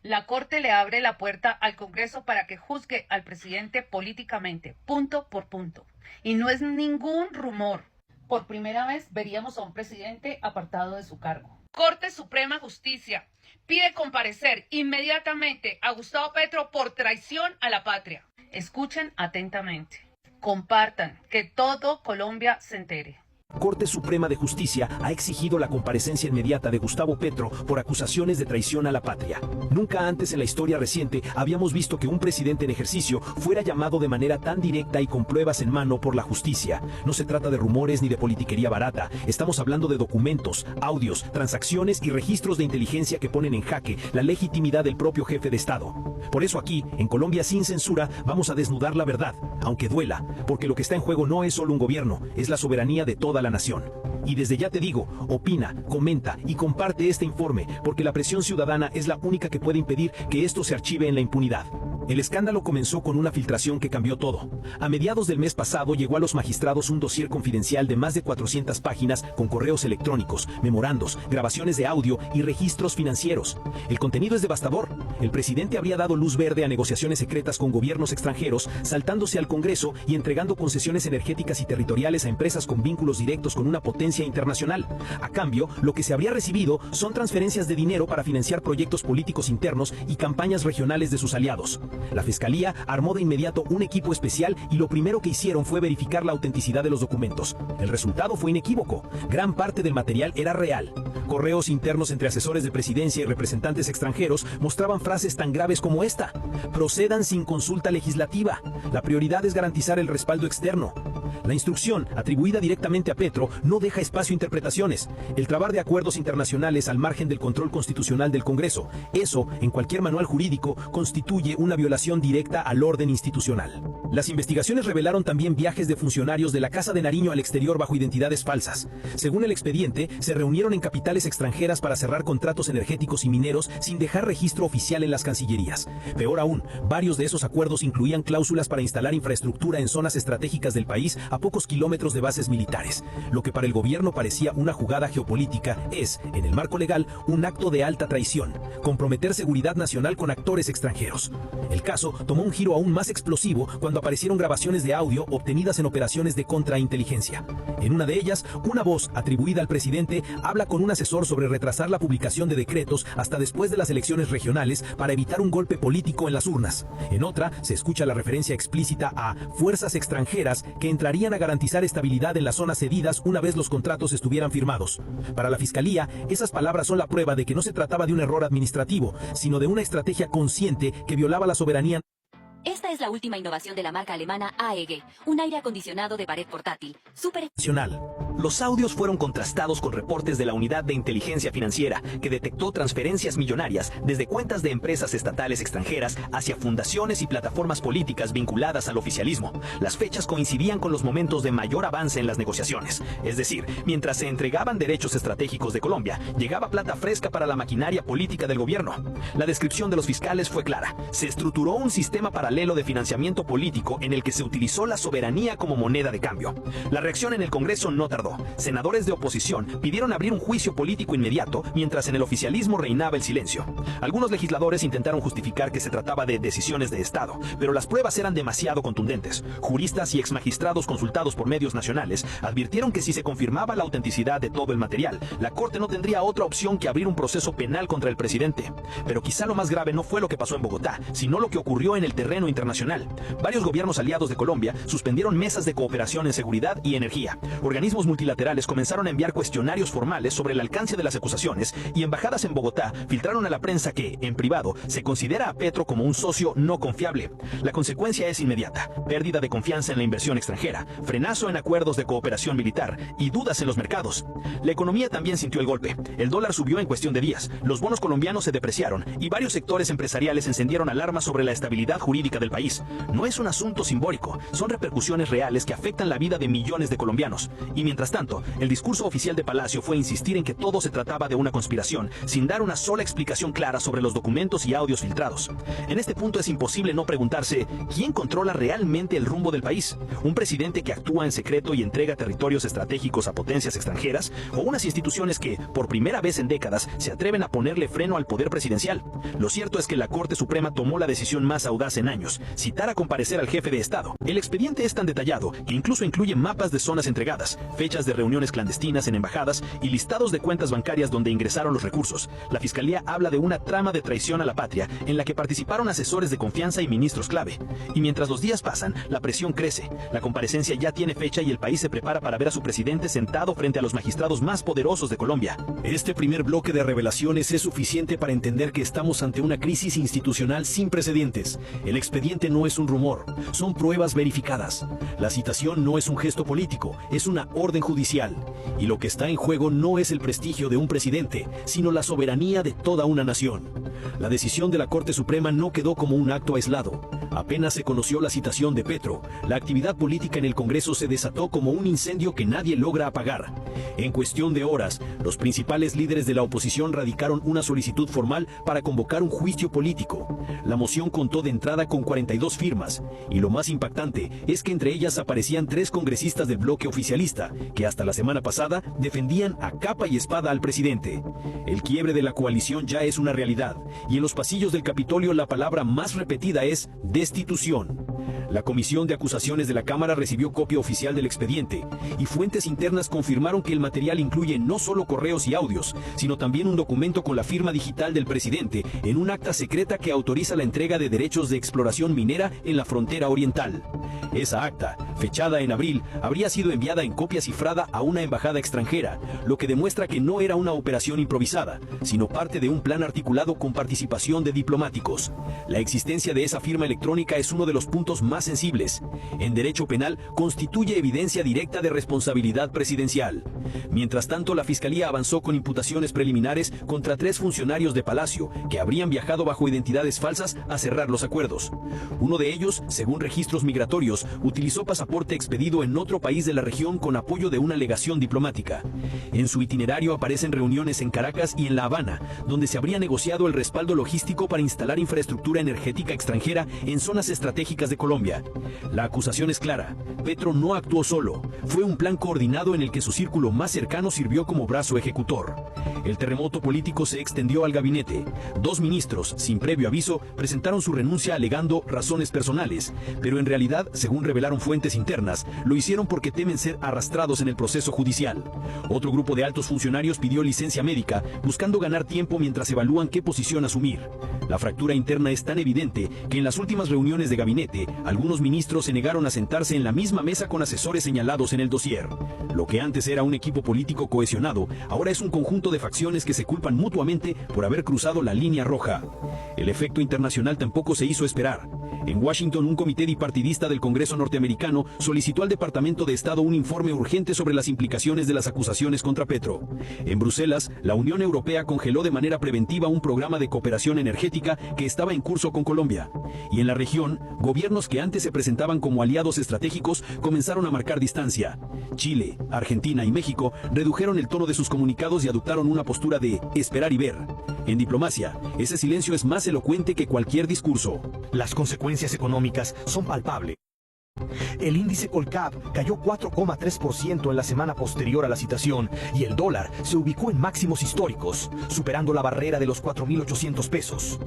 La Corte le abre la puerta al Congreso para que juzgue al presidente políticamente, punto por punto. Y no es ningún rumor. Por primera vez veríamos a un presidente apartado de su cargo. Corte Suprema de Justicia pide comparecer inmediatamente a Gustavo Petro por traición a la patria. Escuchen atentamente. Compartan, que todo Colombia se entere. Corte Suprema de Justicia ha exigido la comparecencia inmediata de Gustavo Petro por acusaciones de traición a la patria. Nunca antes en la historia reciente habíamos visto que un presidente en ejercicio fuera llamado de manera tan directa y con pruebas en mano por la justicia. No se trata de rumores ni de politiquería barata. Estamos hablando de documentos, audios, transacciones y registros de inteligencia que ponen en jaque la legitimidad del propio jefe de Estado. Por eso aquí, en Colombia sin censura, vamos a desnudar la verdad, aunque duela, porque lo que está en juego no es solo un gobierno, es la soberanía de toda la nación. Y desde ya te digo, opina, comenta y comparte este informe, porque la presión ciudadana es la única que puede impedir que esto se archive en la impunidad. El escándalo comenzó con una filtración que cambió todo. A mediados del mes pasado llegó a los magistrados un dossier confidencial de más de 400 páginas con correos electrónicos, memorandos, grabaciones de audio y registros financieros. El contenido es devastador. El presidente habría dado luz verde a negociaciones secretas con gobiernos extranjeros, saltándose al Congreso y entregando concesiones energéticas y territoriales a empresas con vínculos directos con una potencia internacional. A cambio, lo que se habría recibido son transferencias de dinero para financiar proyectos políticos internos y campañas regionales de sus aliados. La Fiscalía armó de inmediato un equipo especial y lo primero que hicieron fue verificar la autenticidad de los documentos. El resultado fue inequívoco. Gran parte del material era real. Correos internos entre asesores de presidencia y representantes extranjeros mostraban frases tan graves como esta: procedan sin consulta legislativa. La prioridad es garantizar el respaldo externo. La instrucción, atribuida directamente a Petro, no deja espacio a interpretaciones. El trabar de acuerdos internacionales al margen del control constitucional del Congreso. Eso, en cualquier manual jurídico, constituye una violación directa al orden institucional. Las investigaciones revelaron también viajes de funcionarios de la Casa de Nariño al exterior bajo identidades falsas. Según el expediente, se reunieron en capitales extranjeras para cerrar contratos energéticos y mineros sin dejar registro oficial en las cancillerías. Peor aún, varios de esos acuerdos incluían cláusulas para instalar infraestructura en zonas estratégicas del país a pocos kilómetros de bases militares. Lo que para el gobierno parecía una jugada geopolítica es, en el marco legal, un acto de alta traición: comprometer seguridad nacional con actores extranjeros. El caso tomó un giro aún más explosivo cuando aparecieron grabaciones de audio obtenidas en operaciones de contrainteligencia. En una de ellas, una voz atribuida al presidente habla con un asesor sobre retrasar la publicación de decretos hasta después de las elecciones regionales para evitar un golpe político en las urnas. En otra, se escucha la referencia explícita a fuerzas extranjeras que entrarían a garantizar estabilidad en las zonas cedidas una vez los contratos estuvieran firmados. Para la Fiscalía, esas palabras son la prueba de que no se trataba de un error administrativo, sino de una estrategia consciente que violaba la soberanía. Esta es la última innovación de la marca alemana AEG, un aire acondicionado de pared portátil, súper nacional. Los audios fueron contrastados con reportes de la Unidad de Inteligencia Financiera, que detectó transferencias millonarias desde cuentas de empresas estatales extranjeras hacia fundaciones y plataformas políticas vinculadas al oficialismo. Las fechas coincidían con los momentos de mayor avance en las negociaciones. Es decir, mientras se entregaban derechos estratégicos de Colombia, llegaba plata fresca para la maquinaria política del gobierno. La descripción de los fiscales fue clara. Se estructuró un sistema paralelo de financiamiento político en el que se utilizó la soberanía como moneda de cambio. La reacción en el Congreso no tardó. Senadores de oposición pidieron abrir un juicio político inmediato, mientras en el oficialismo reinaba el silencio. Algunos legisladores intentaron justificar que se trataba de decisiones de Estado, pero las pruebas eran demasiado contundentes. Juristas y exmagistrados consultados por medios nacionales advirtieron que si se confirmaba la autenticidad de todo el material, la Corte no tendría otra opción que abrir un proceso penal contra el presidente. Pero quizá lo más grave no fue lo que pasó en Bogotá, sino lo que ocurrió en el terreno internacional. Varios gobiernos aliados de Colombia suspendieron mesas de cooperación en seguridad y energía. Organismos multilaterales comenzaron a enviar cuestionarios formales sobre el alcance de las acusaciones, y embajadas en Bogotá filtraron a la prensa que, en privado, se considera a Petro como un socio no confiable. La consecuencia es inmediata: pérdida de confianza en la inversión extranjera, frenazo en acuerdos de cooperación militar y dudas en los mercados. La economía también sintió el golpe. El dólar subió en cuestión de días, los bonos colombianos se depreciaron y varios sectores empresariales encendieron alarmas sobre la estabilidad jurídica del del país. No es un asunto simbólico, son repercusiones reales que afectan la vida de millones de colombianos. Y mientras tanto, el discurso oficial de Palacio fue insistir en que todo se trataba de una conspiración, sin dar una sola explicación clara sobre los documentos y audios filtrados. En este punto es imposible no preguntarse, ¿quién controla realmente el rumbo del país? ¿Un presidente que actúa en secreto y entrega territorios estratégicos a potencias extranjeras? ¿O unas instituciones que, por primera vez en décadas, se atreven a ponerle freno al poder presidencial? Lo cierto es que la Corte Suprema tomó la decisión más audaz en años, citar a comparecer al jefe de Estado. El expediente es tan detallado que incluso incluye mapas de zonas entregadas, fechas de reuniones clandestinas en embajadas y listados de cuentas bancarias donde ingresaron los recursos. La Fiscalía habla de una trama de traición a la patria en la que participaron asesores de confianza y ministros clave. Y mientras los días pasan, la presión crece. La comparecencia ya tiene fecha y el país se prepara para ver a su presidente sentado frente a los magistrados más poderosos de Colombia. Este primer bloque de revelaciones es suficiente para entender que estamos ante una crisis institucional sin precedentes. El expediente no es un rumor, son pruebas verificadas. La citación no es un gesto político, es una orden judicial. Y lo que está en juego no es el prestigio de un presidente, sino la soberanía de toda una nación. La decisión de la Corte Suprema no quedó como un acto aislado. Apenas se conoció la citación de Petro, la actividad política en el Congreso se desató como un incendio que nadie logra apagar. En cuestión de horas, los principales líderes de la oposición radicaron una solicitud formal para convocar un juicio político. La moción contó de entrada con 42 firmas, y lo más impactante es que entre ellas aparecían 3 congresistas del bloque oficialista, que hasta la semana pasada defendían a capa y espada al presidente. El quiebre de la coalición ya es una realidad, y en los pasillos del Capitolio la palabra más repetida es destitución. La Comisión de Acusaciones de la Cámara recibió copia oficial del expediente, y fuentes internas confirmaron que el material incluye no solo correos y audios, sino también un documento con la firma digital del presidente en un acta secreta que autoriza la entrega de derechos de exploración minera en la frontera oriental. Esa acta, fechada en abril, habría sido enviada en copia cifrada a una embajada extranjera, lo que demuestra que no era una operación improvisada, sino parte de un plan articulado con participación de diplomáticos. La existencia de esa firma electrónica es uno de los puntos más sensibles. En derecho penal, constituye evidencia directa de responsabilidad presidencial. Mientras tanto, la Fiscalía avanzó con imputaciones preliminares contra 3 funcionarios de Palacio que habrían viajado bajo identidades falsas a cerrar los acuerdos. Uno de ellos, según registros migratorios, utilizó pasaporte expedido en otro país de la región con apoyo de una legación diplomática. En su itinerario aparecen reuniones en Caracas y en La Habana, donde se habría negociado el respaldo logístico para instalar infraestructura energética extranjera en zonas estratégicas de Colombia. La acusación es clara. Petro no actuó solo. Fue un plan coordinado en el que su círculo más cercano sirvió como brazo ejecutor. El terremoto político se extendió al gabinete. 2 ministros, sin previo aviso, presentaron su renuncia alegando razones personales, pero en realidad, según revelaron fuentes internas, lo hicieron porque temen ser arrastrados en el proceso judicial. Otro grupo de altos funcionarios pidió licencia médica, buscando ganar tiempo mientras evalúan qué posición asumir. La fractura interna es tan evidente que en las últimas reuniones de gabinete, algunos ministros se negaron a sentarse en la misma mesa con asesores señalados en el dossier. Lo que antes era un equipo político cohesionado, ahora es un conjunto de facciones que se culpan mutuamente por haber cruzado la línea roja. El efecto internacional tampoco se hizo esperar. En Washington, un comité bipartidista del Congreso norteamericano solicitó al Departamento de Estado un informe urgente sobre las implicaciones de las acusaciones contra Petro. En Bruselas, la Unión Europea congeló de manera preventiva un programa de cooperación energética que estaba en curso con Colombia. Y en la región, gobiernos que antes se presentaban como aliados estratégicos comenzaron a marcar distancia. Chile, Argentina y México redujeron el tono de sus comunicados y adoptaron una postura de esperar y ver. En diplomacia, ese silencio es más elocuente que cualquier discurso. Las consecuencias económicas son palpables. El índice Colcap cayó 4,3% en la semana posterior a la citación y el dólar se ubicó en máximos históricos, superando la barrera de los 4.800 pesos.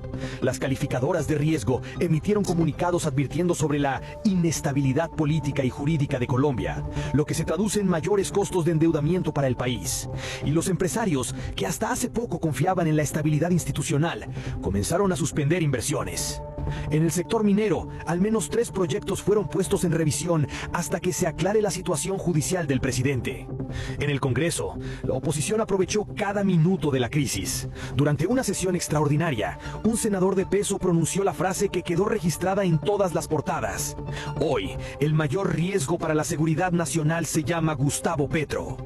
Las calificadoras de riesgo emitieron comunicados advirtiendo sobre la inestabilidad política y jurídica de Colombia, lo que se traduce en mayores costos de endeudamiento para el país. Y los empresarios, que hasta hace poco confiaban en la estabilidad institucional, comenzaron a suspender inversiones. En el sector minero, al menos 3 proyectos fueron puestos en revisión hasta que se aclare la situación judicial del presidente. En el Congreso, la oposición aprovechó cada minuto de la crisis. Durante una sesión extraordinaria, un senador de peso pronunció la frase que quedó registrada en todas las portadas. Hoy, el mayor riesgo para la seguridad nacional se llama Gustavo Petro.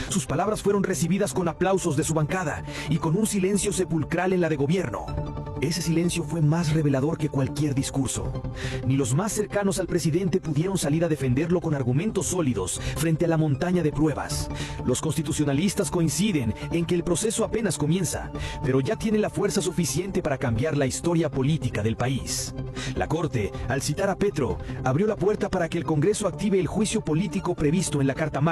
Sus palabras fueron recibidas con aplausos de su bancada y con un silencio sepulcral en la de gobierno. Ese silencio fue más revelador que cualquier discurso. Ni los más cercanos al presidente pudieron salir a defenderlo con argumentos sólidos frente a la montaña de pruebas. Los constitucionalistas coinciden en que el proceso apenas comienza, pero ya tiene la fuerza suficiente para cambiar la historia política del país. La Corte, al citar a Petro, abrió la puerta para que el Congreso active el juicio político previsto en la Carta Magna.